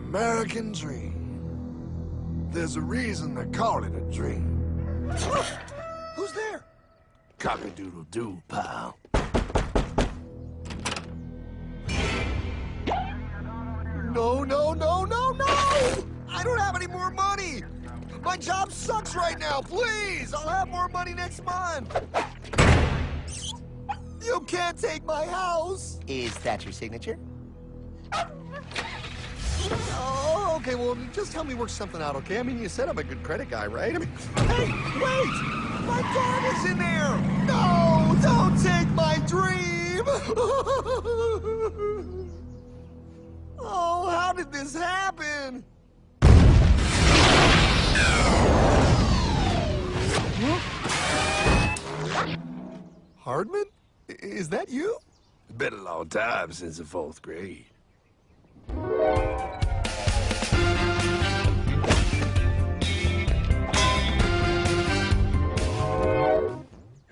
American dream. There's a reason they call it a dream. Who's there? Cock-a-doodle-doo, pal. No, no, no, no, no! I don't have any more money! My job sucks right now, please! I'll have more money next month! You can't take my house! Is that your signature? Oh, okay, well, just help me work something out, okay? I mean, you said I'm a good credit guy, right? I mean, hey, wait! My dog is in there! No, don't take my dream! Oh, how did this happen? Hardman? Is that you? It's been a long time since the 4th grade.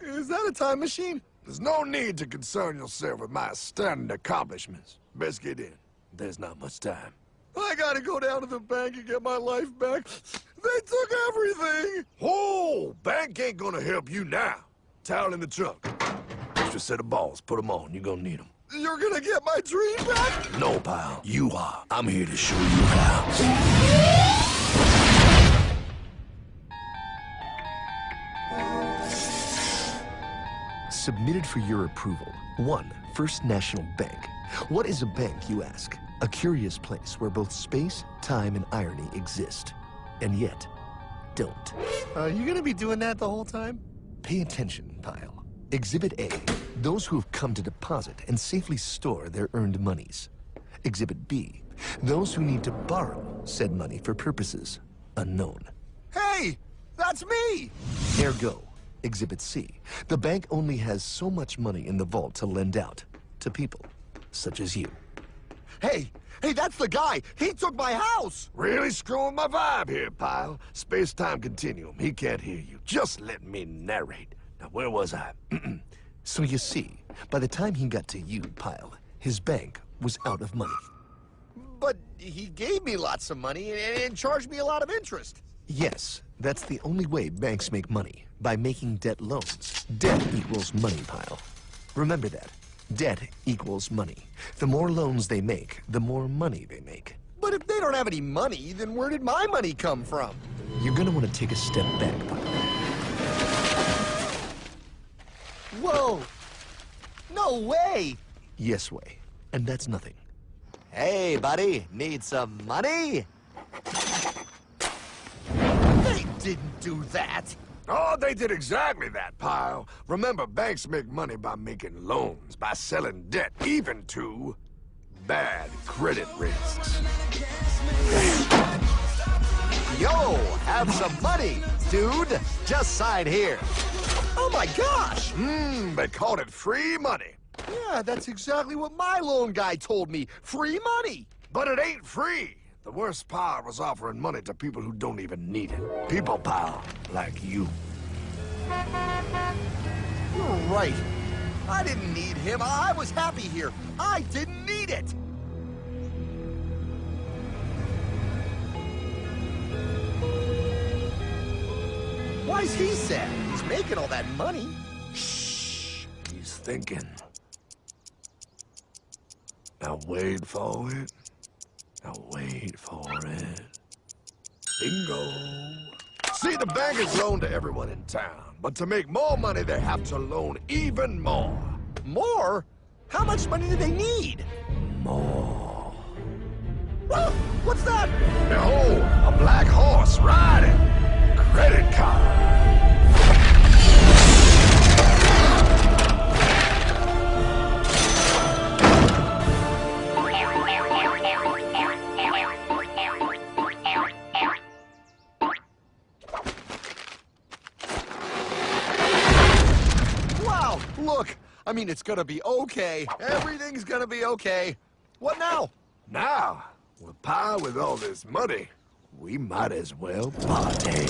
Is that a time machine? There's no need to concern yourself with my stunning accomplishments. Best get in. There's not much time. I gotta go down to the bank and get my life back. They took everything! Oh, bank ain't gonna help you now. Towel in the trunk. Extra set of balls. Put them on. You're gonna need them. You're gonna get my dream back? No, pal. You are. I'm here to show you how. Submitted for your approval. 1. First National Bank. What is a bank, you ask? A curious place where both space, time, and irony exist. And yet, don't. You gonna be doing that the whole time? Pay attention, pile. Exhibit A. Those who have come to deposit and safely store their earned monies. Exhibit B. Those who need to borrow said money for purposes unknown. Hey! That's me! Ergo, Exhibit C. The bank only has so much money in the vault to lend out to people such as you. Hey! Hey, that's the guy! He took my house! Really screwing my vibe here, pal. Space-time continuum. He can't hear you. Just let me narrate. Now, where was I? So you see, by the time he got to you, Pile, his bank was out of money. But he gave me lots of money and charged me a lot of interest. Yes, that's the only way banks make money, by making debt loans. Debt equals money, Pile. Remember that. Debt equals money. The more loans they make, the more money they make. But if they don't have any money, then where did my money come from? You're gonna want to take a step back, Pile. Whoa! No way! Yes way. And that's nothing. Hey, buddy, need some money? They didn't do that! Oh, they did exactly that, pal. Remember, banks make money by making loans, by selling debt, even to bad credit risks. Yo, have some money, dude. Just sign here. Oh my gosh! They called it free money. Yeah, that's exactly what my loan guy told me. Free money! But it ain't free. The worst part was offering money to people who don't even need it. People, pal, like you. You're right. I didn't need him. I was happy here. I didn't need it. Why's he sad? He's making all that money. Shh. He's thinking. Now wait for it. Now wait for it. Bingo. See, the bank is loaned to everyone in town, but to make more money, they have to loan even more. More? How much money do they need? More. Whoa, what's that? Behold, a black horse riding. Credit card. Wow, look. I mean, it's gonna be okay. Everything's gonna be okay. What now? Now, with power with all this money, we might as well party.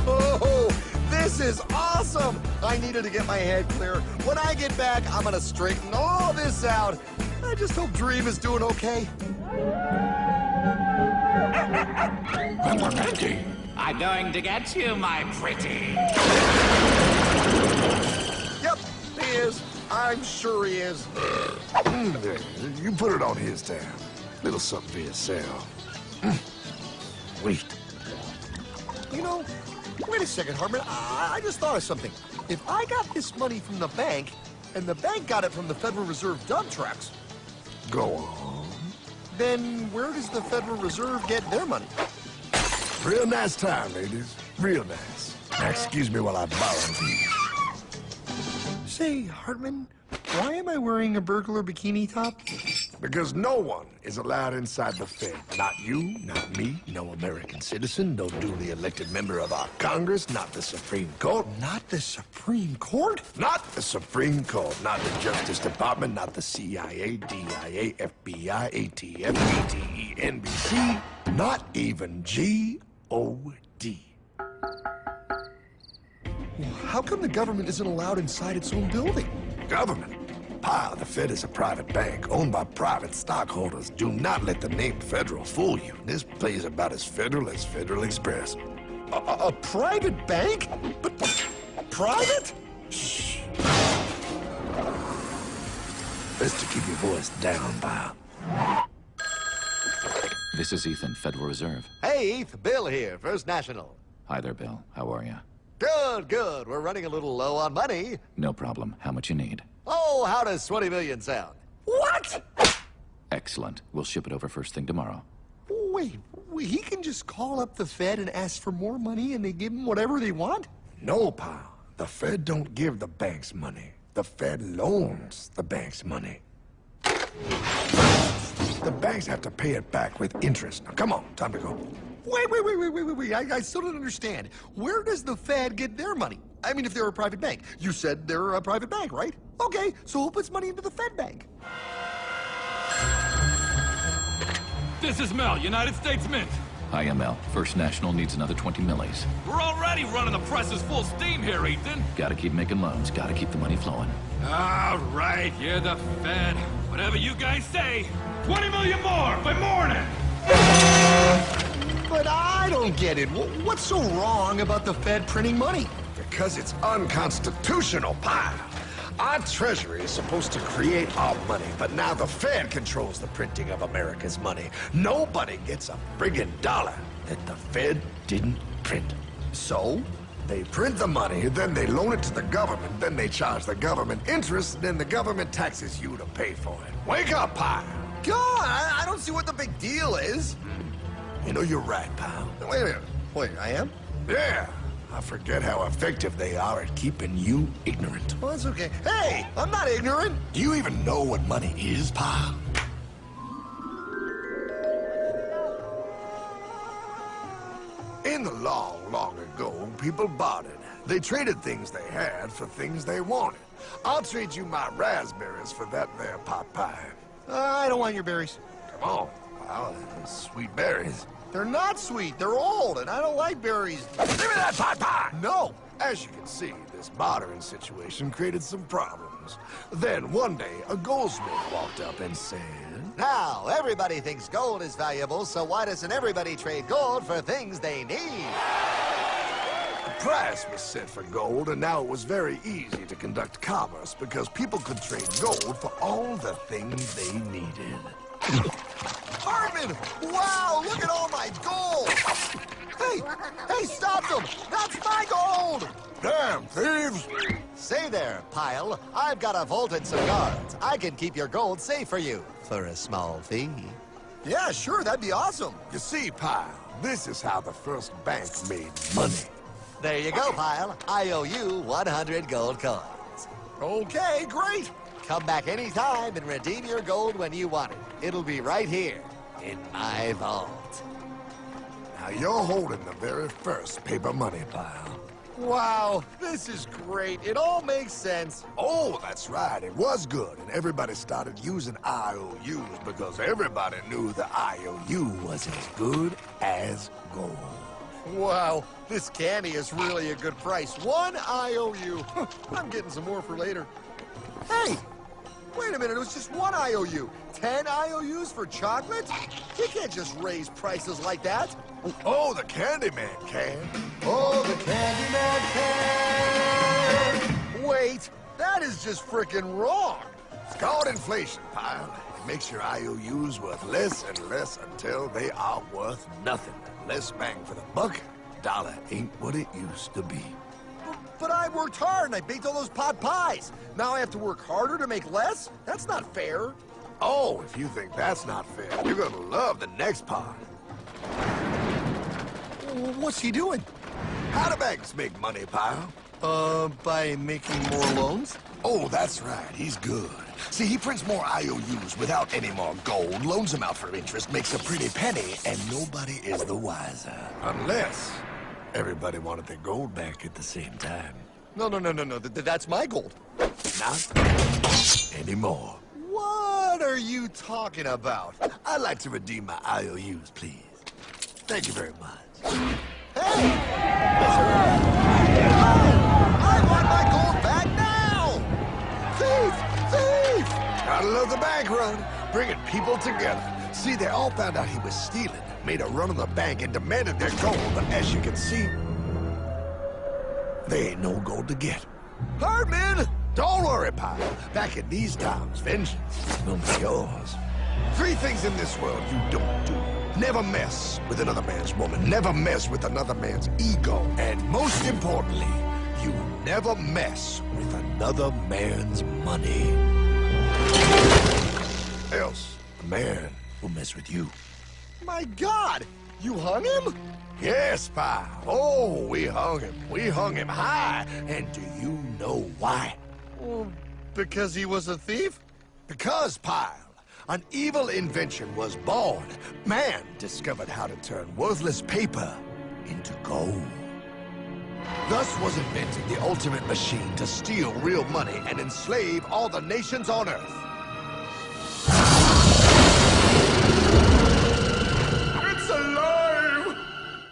Oh, this is awesome! awesome! I needed to get my head clear. When I get back, I'm gonna straighten all this out. I just hope Dream is doing okay. I'm going to get you, my pretty. Yep, he is. I'm sure he is. You put it on his tab. Little something for yourself. Wait. You know, wait a second, Hartman. I just thought of something. If I got this money from the bank, and the bank got it from the Federal Reserve dump trucks, Go on. then where does the Federal Reserve get their money? Real nice time, ladies. Real nice. Now, excuse me while I borrow these. Say, Hartman, why am I wearing a burglar bikini top? Because no one is allowed inside the Fed. Not you, not me, no American citizen, no duly elected member of our Congress, not the Supreme Court. Not the Supreme Court? Not the Supreme Court, not the Justice Department, not the CIA, DIA, FBI, ATF, ETE, NBC, not even G.O.D. How come the government isn't allowed inside its own building? Government? Pa, the Fed is a private bank owned by private stockholders. Do not let the name Federal fool you. This place is about as federal as Federal Express. A private bank? But private? Shh. Best to keep your voice down, pal. This is Ethan, Federal Reserve. Hey, Eth, Bill here, First National. Hi there, Bill. How are you? Good, good. We're running a little low on money. No problem. How much you need? Oh, how does 20 million sound? What? Excellent. We'll ship it over first thing tomorrow. Wait, he can just call up the Fed and ask for more money and they give him whatever they want? No, pal. The Fed don't give the banks money. The Fed loans the banks money. The banks have to pay it back with interest. Now, come on, time to go. Wait. I still don't understand. Where does the Fed get their money? I mean, if they're a private bank. You said they're a private bank, right? Okay, so who puts money into the Fed bank? This is Mel, United States Mint. Hi, ML. First National needs another 20 millis. We're already running the presses full steam here, Ethan. Gotta keep making loans. Gotta keep the money flowing. All right, you're the Fed. Whatever you guys say. 20 million more by morning. But I don't get it. What's so wrong about the Fed printing money? Because it's unconstitutional, pal. Our Treasury is supposed to create our money, but now the Fed controls the printing of America's money. Nobody gets a friggin' dollar that the Fed didn't print. So? They print the money, then they loan it to the government, then they charge the government interest, then the government taxes you to pay for it. Wake up, pal! God, I don't see what the big deal is. You know, you're right, pal. Wait a minute. Wait, I am? Yeah. I forget how effective they are at keeping you ignorant. Well, that's okay. Hey, I'm not ignorant. Do you even know what money is, pal? In the long ago, people bartered. They traded things they had for things they wanted. I'll trade you my raspberries for that there pot pie. I don't want your berries. Come on, pal. Sweet berries. They're not sweet. They're old, and I don't like berries. Give me that pot pie! No. As you can see, this bartering situation created some problems. Then one day, a goldsmith walked up and said, Now, everybody thinks gold is valuable, so why doesn't everybody trade gold for things they need? a price was set for gold, and now it was very easy to conduct commerce because people could trade gold for all the things they needed. Hartman! Wow, look at all my gold! Hey, stop them! That's my gold! Damn thieves! Say there, Pile. I've got a vault and some guards. I can keep your gold safe for you for a small fee. Yeah, sure, that'd be awesome. You see, Pile, this is how the first bank made money. There you go, Pile. I owe you 100 gold coins. Okay, great. Come back anytime and redeem your gold when you want it. It'll be right here in my vault. Now you're holding the very first paper money, Pile. Wow, this is great. It all makes sense. Oh, that's right. It was good, and everybody started using IOUs because everybody knew the IOU was as good as gold. Wow, this candy is really a good price. 1 IOU. I'm getting some more for later. Hey, wait a minute, it was just 1 IOU. 10 IOUs for chocolate? You can't just raise prices like that. Oh, the Candyman can. Oh, the Candyman can! Wait, that is just frickin' wrong. It's called inflation, pal. It makes your IOUs worth less and less until they are worth nothing. Less bang for the buck. Dollar ain't what it used to be. But I worked hard and I baked all those pot pies. Now I have to work harder to make less? That's not fair. Oh, if you think that's not fair, you're gonna love the next part. What's he doing? How do banks make money, pal? By making more loans? Oh, that's right. He's good. See, he prints more IOUs without any more gold, loans them out for interest, makes a pretty penny, and nobody is the wiser. Unless everybody wanted their gold back at the same time. No. That's my gold. Not anymore. What are you talking about? I'd like to redeem my IOUs, please. Thank you very much. Hey! I want my gold back now! Thief! Thief! Gotta love the bank run, bringing people together. See, they all found out he was stealing, made a run on the bank, and demanded their gold, but as you can see, there ain't no gold to get. Hardman! Don't worry, pal. Back in these times, vengeance will be yours. 3 things in this world you don't do. Never mess with another man's woman. Never mess with another man's ego. And most importantly, you never mess with another man's money. Else, the man will mess with you. My God! You hung him? Yes, pal. Oh, we hung him. We hung him high. And do you know why? Well, because he was a thief? Because, pal, an evil invention was born. Man discovered how to turn worthless paper into gold. Thus was invented the ultimate machine to steal real money and enslave all the nations on Earth. It's alive!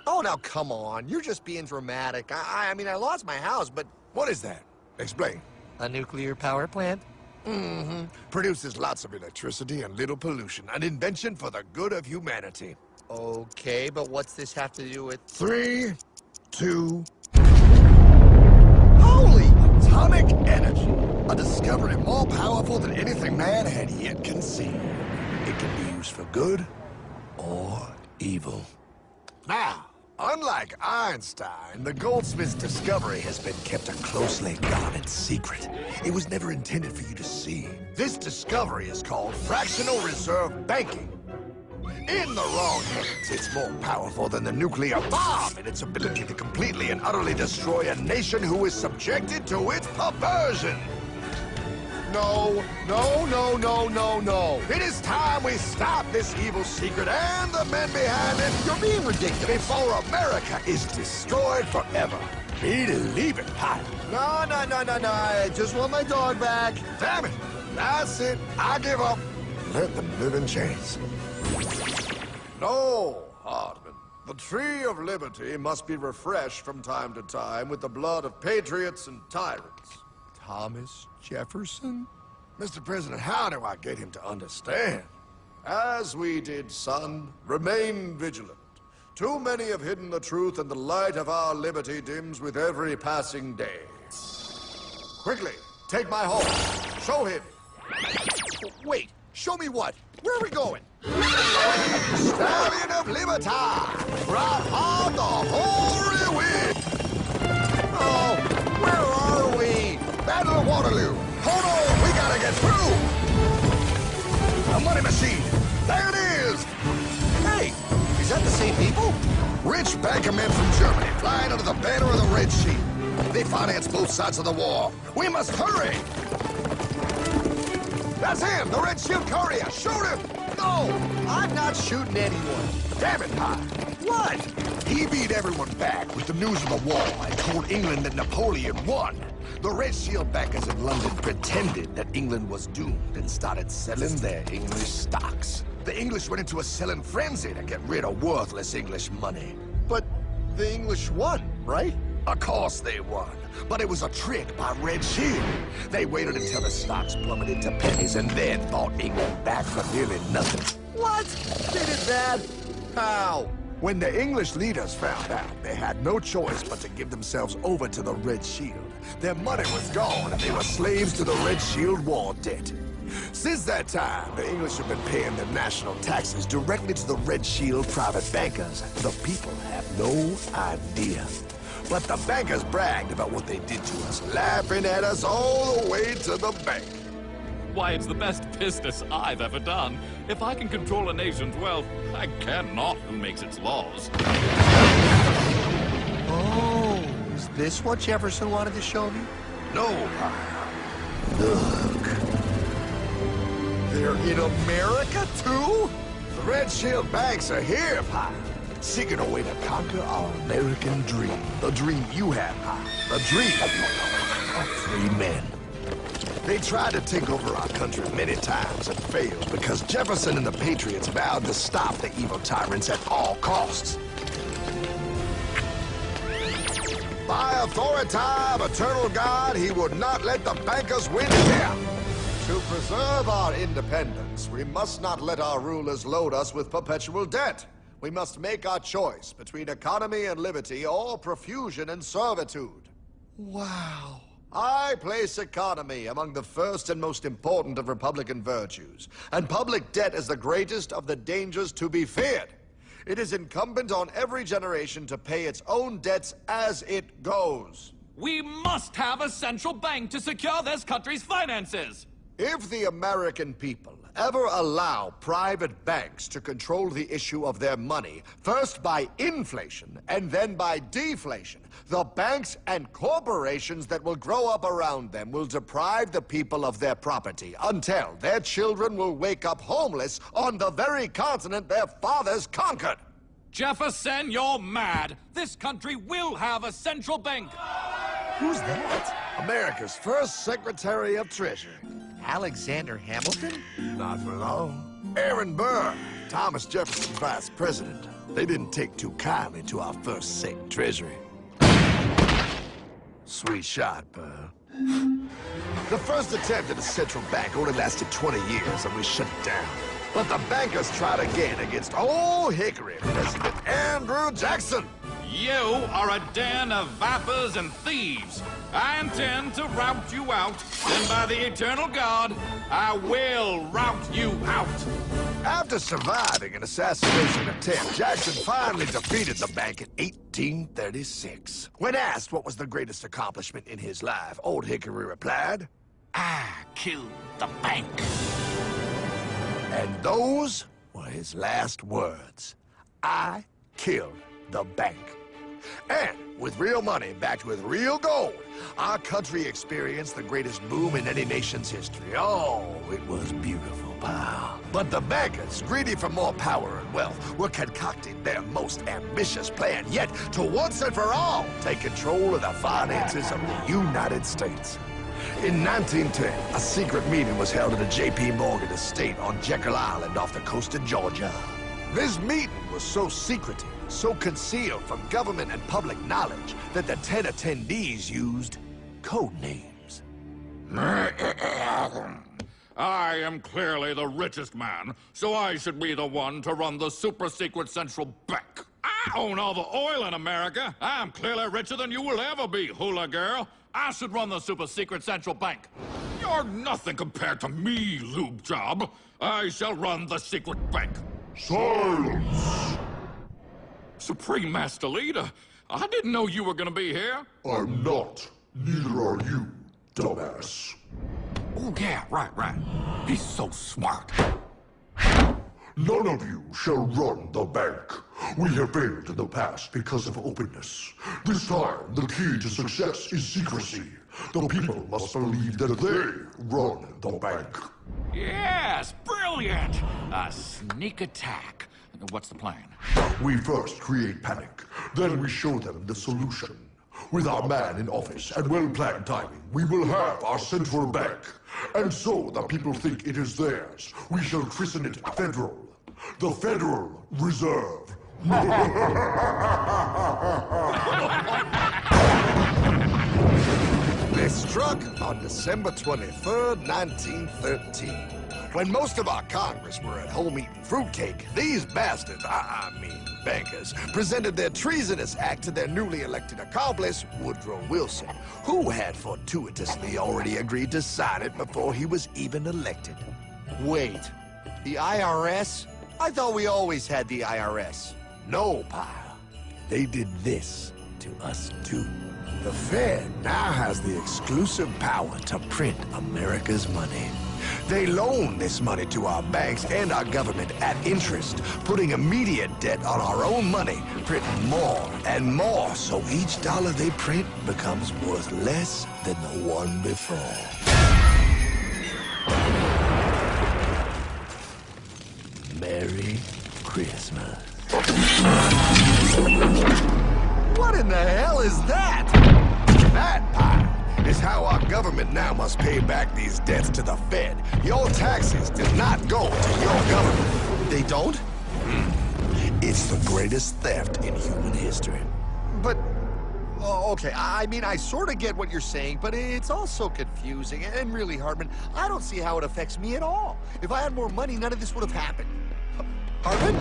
Oh, now come on. You're just being dramatic. I mean, I lost my house, but... What is that? Explain. A nuclear power plant? Mm-hmm. Produces lots of electricity and little pollution. An invention for the good of humanity. Okay, but what's this have to do with... 3, 2... Holy! Atomic energy. A discovery more powerful than anything man had yet conceived. It can be used for good or evil. Now, unlike Einstein, the goldsmith's discovery has been kept a closely guarded secret. It was never intended for you to see. This discovery is called fractional reserve banking. In the wrong hands, it's more powerful than the nuclear bomb in its ability to completely and utterly destroy a nation who is subjected to its perversion. No. It is time we stop this evil secret and the men behind it. You're being ridiculous. Before America is destroyed forever. Believe it, pal. No. I just want my dog back. Damn it. That's it. I give up. Let them live in chains. No, Hardman. The tree of liberty must be refreshed from time to time with the blood of patriots and tyrants. Thomas Jefferson? Mr. President, how do I get him to understand? As we did, son, remain vigilant. Too many have hidden the truth, and the light of our liberty dims with every passing day. Quickly, take my horse. Show him. Wait, show me what? Where are we going? Stallion of Liberty! Ride hard the hoary wind! Oh, where are we? Battle of Waterloo! Hold on, we gotta get through! A money machine! There it is! Hey, is that the same people? Rich banker men from Germany flying under the banner of the Red Sheep. They finance both sides of the war. We must hurry! That's him, the Red Shield courier! Shoot him! No, I'm not shooting anyone. Damn it, Pie! What? He beat everyone back with the news of the war and told England that Napoleon won. The Red Shield backers in London pretended that England was doomed and started selling their English stocks. The English went into a selling frenzy to get rid of worthless English money. But the English won, right? Of course they won. But it was a trick by Red Shield. They waited until the stocks plummeted to pennies and then bought England back for nearly nothing. What? They did that? How? When the English leaders found out, they had no choice but to give themselves over to the Red Shield. Their money was gone, and they were slaves to the Red Shield war debt. Since that time, the English have been paying their national taxes directly to the Red Shield private bankers. The people have no idea. But the bankers bragged about what they did to us, laughing at us all the way to the bank. Why, it's the best business I've ever done. If I can control a nation's wealth, I cannot who makes its laws. Oh, is this what Jefferson wanted to show me? No, look. They're in America, too? The Red Shield banks are here, Pyle, seeking a way to conquer our American dream. The dream you have, Pyle. The dream of free men. They tried to take over our country many times and failed because Jefferson and the Patriots vowed to stop the evil tyrants at all costs. By authority of eternal God, he would not let the bankers win here. To preserve our independence, we must not let our rulers load us with perpetual debt. We must make our choice between economy and liberty or profusion and servitude. Wow. I place economy among the first and most important of Republican virtues, and public debt is the greatest of the dangers to be feared. It is incumbent on every generation to pay its own debts as it goes. We must have a central bank to secure this country's finances. If the American people ever allow private banks to control the issue of their money, first by inflation and then by deflation, the banks and corporations that will grow up around them will deprive the people of their property until their children will wake up homeless on the very continent their fathers conquered. Jefferson, you're mad. This country will have a central bank. Who's that? America's first Secretary of Treasury. Alexander Hamilton? Not for long. Aaron Burr, Thomas Jefferson's vice president. They didn't take too kindly to our first Sec Treasury. Sweet shot, Burr. The first attempt at a central bank only lasted 20 years and we shut it down. But the bankers tried again against Old Hickory President Andrew Jackson. You are a den of vipers and thieves. I intend to rout you out, and by the eternal God, I will rout you out. After surviving an assassination attempt, Jackson finally defeated the bank in 1836. When asked what was the greatest accomplishment in his life, Old Hickory replied, I killed the bank. and those were his last words. I killed the bank. And with real money backed with real gold, our country experienced the greatest boom in any nation's history. Oh, it was beautiful, pal. But the bankers, greedy for more power and wealth, were concocting their most ambitious plan yet to once and for all take control of the finances of the United States. In 1910, a secret meeting was held at a J.P. Morgan estate on Jekyll Island off the coast of Georgia. This meeting was so secretive, so concealed from government and public knowledge that the 10 attendees used code names. I am clearly the richest man, so I should be the one to run the super-secret central bank. I own all the oil in America. I'm clearly richer than you will ever be, hula girl. I should run the super-secret central bank. You're nothing compared to me, lube job. I shall run the secret bank. Silence! Supreme Master Leader, I didn't know you were gonna be here. I'm not. Neither are you, dumbass. Oh, yeah, right. He's so smart. None of you shall run the bank. We have failed in the past because of openness. This time, the key to success is secrecy. The people must believe that they run the bank. Yes, brilliant! A sneak attack. What's the plan? We first create panic, then we show them the solution. With our man in office and well-planned timing, we will have our central bank. And so the people think it is theirs. We shall christen it Federal. The Federal Reserve They struck on December 23rd, 1913. When most of our Congress were at home eating fruitcake, these bastards, I mean bankers, presented their treasonous act to their newly elected accomplice, Woodrow Wilson, who had fortuitously already agreed to sign it before he was even elected. Wait, the IRS? I thought we always had the IRS. No, pal. They did this to us too. The Fed now has the exclusive power to print America's money. They loan this money to our banks and our government at interest, putting immediate debt on our own money, printing more and more, so each dollar they print becomes worth less than the one before. Merry Christmas. What in the hell is that? That, pal, is how our government now must pay back these debts to the Fed. Your taxes did not go to your government. They don't? It's the greatest theft in human history. But, oh, okay, I mean, I sort of get what you're saying, but it's also confusing. And really, Hartman, I don't see how it affects me at all. If I had more money, none of this would have happened. Hartman?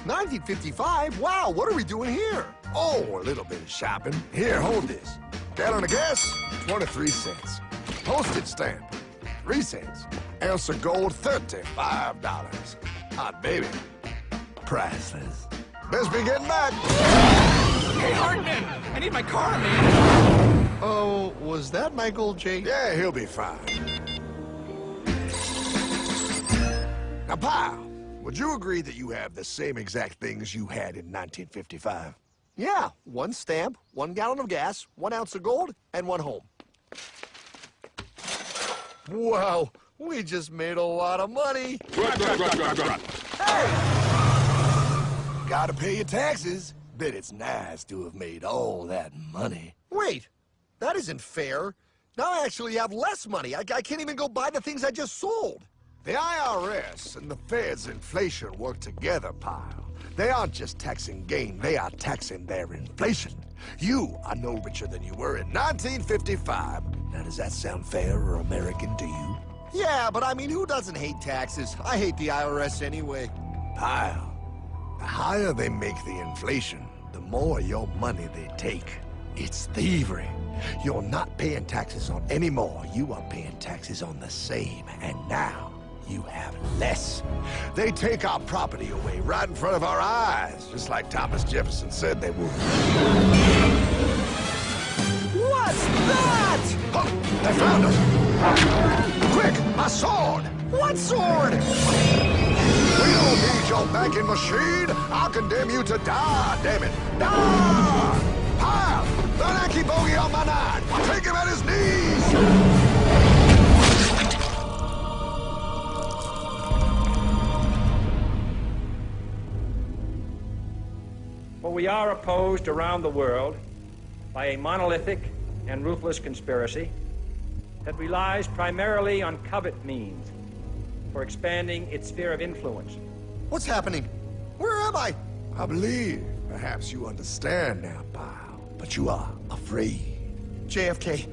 1955? Wow, what are we doing here? Oh, a little bit of shopping. Here, hold this. Gallon of gas, 23 cents. Postage stamp, 3 cents. Ounce of gold, $35. Hot baby. Priceless. Best be getting back. Hey, Hartman! I need my car, man! Oh, was that Michael J? Yeah, he'll be fine. Now, pal, would you agree that you have the same exact things you had in 1955? Yeah, 1 stamp, 1 gallon of gas, 1 ounce of gold, and 1 home. Wow, we just made a lot of money. Hey! Gotta pay your taxes. Bet it's nice to have made all that money. Wait, that isn't fair. Now I actually have less money. I can't even go buy the things I just sold. The IRS and the Fed's inflation work together, pal. They aren't just taxing gain, they are taxing their inflation. You are no richer than you were in 1955. Now, does that sound fair or American to you? Yeah, but I mean, who doesn't hate taxes? I hate the IRS anyway. Pal, the higher they make the inflation, the more your money they take. It's thievery. You're not paying taxes on any more. You are paying taxes on the same. And now, you have less. They take our property away right in front of our eyes, just like Thomas Jefferson said they would. What's that? Oh, they found us! Quick, my sword! What sword? We don't need your banking machine! I'll condemn you to die, damn it! Die! Pile! The Yankee bogey on my 9! Take him at his knees! For we are opposed around the world by a monolithic and ruthless conspiracy that relies primarily on covert means for expanding its sphere of influence. What's happening? Where am I? I believe perhaps you understand now, pal, but you are afraid. JFK.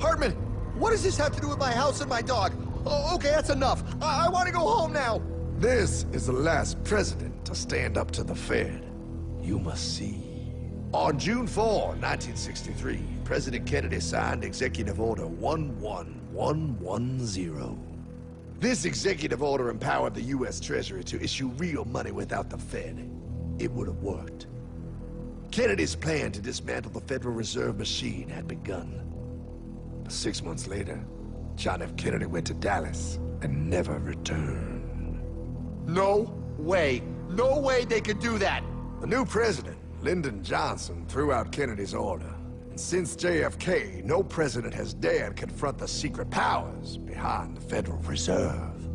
Hartman, what does this have to do with my house and my dog? Oh, okay, that's enough. I want to go home now. This is the last president to stand up to the Fed. You must see. On June 4, 1963, President Kennedy signed Executive Order 11110. This executive order empowered the U.S. Treasury to issue real money without the Fed. It would have worked. Kennedy's plan to dismantle the Federal Reserve machine had begun. But 6 months later, John F. Kennedy went to Dallas and never returned. No way. No way they could do that. The new president, Lyndon Johnson, threw out Kennedy's order. And since JFK, no president has dared confront the secret powers behind the Federal Reserve.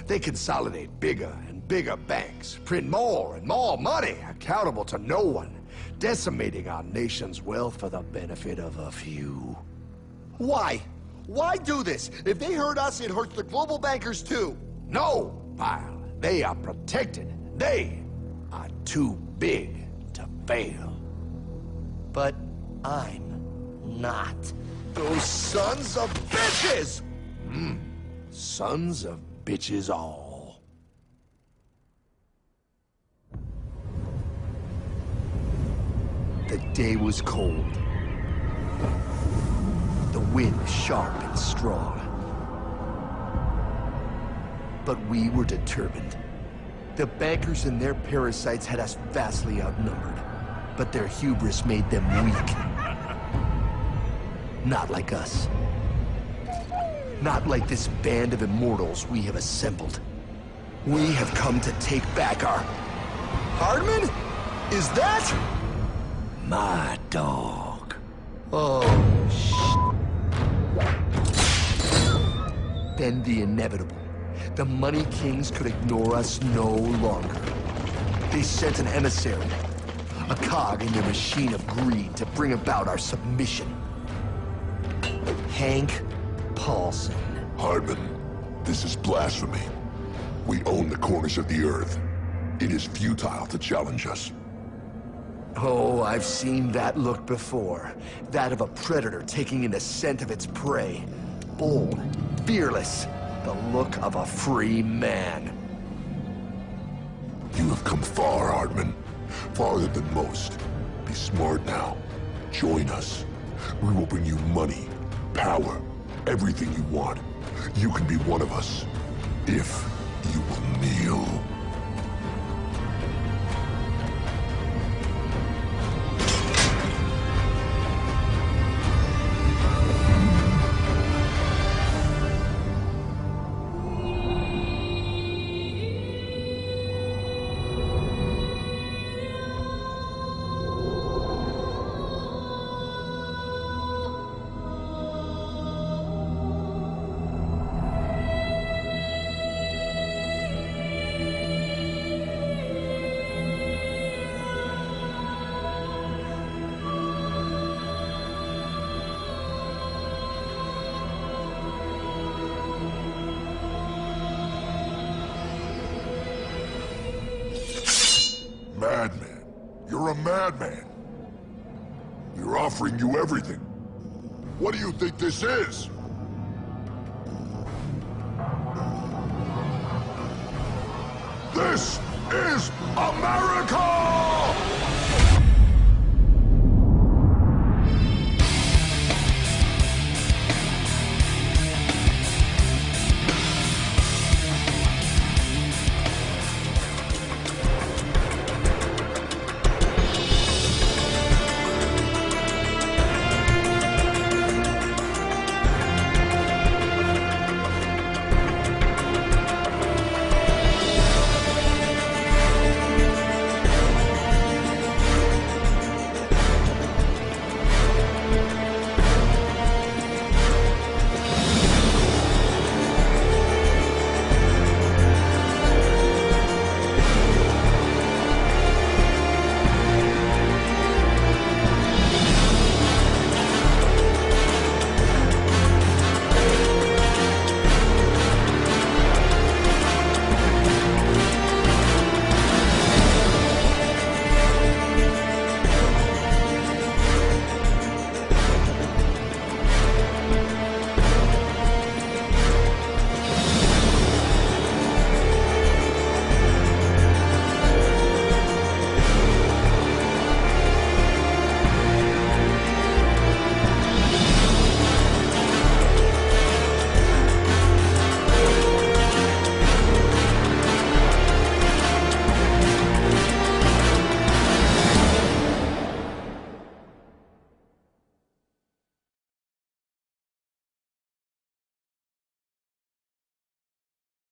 They consolidate bigger and bigger banks, print more and more money, accountable to no one, decimating our nation's wealth for the benefit of a few. Why? Why do this? If they hurt us, it hurts the global bankers too. No, pal. They are protected. They are too big to fail. But I'm not. Those sons of bitches! Sons of bitches all. The day was cold. The wind sharp and strong. But we were determined. The bankers and their parasites had us vastly outnumbered, but their hubris made them weak. Not like us. Not like this band of immortals we have assembled. We have come to take back our... Hardman? Is that? My dog. Oh, Then the inevitable. The Money Kings could ignore us no longer. They sent an emissary, a cog in their machine of greed to bring about our submission. Hank Paulson. Hardman, this is blasphemy. We own the corners of the earth. It is futile to challenge us. Oh, I've seen that look before. That of a predator taking in the scent of its prey. Bold, fearless, the look of a free man. You have come far, Hardman. Farther than most. Be smart now. Join us. We will bring you money, power, everything you want. You can be one of us, if you will kneel. Madman. You're a madman. We're offering you everything. What do you think this is? This is America!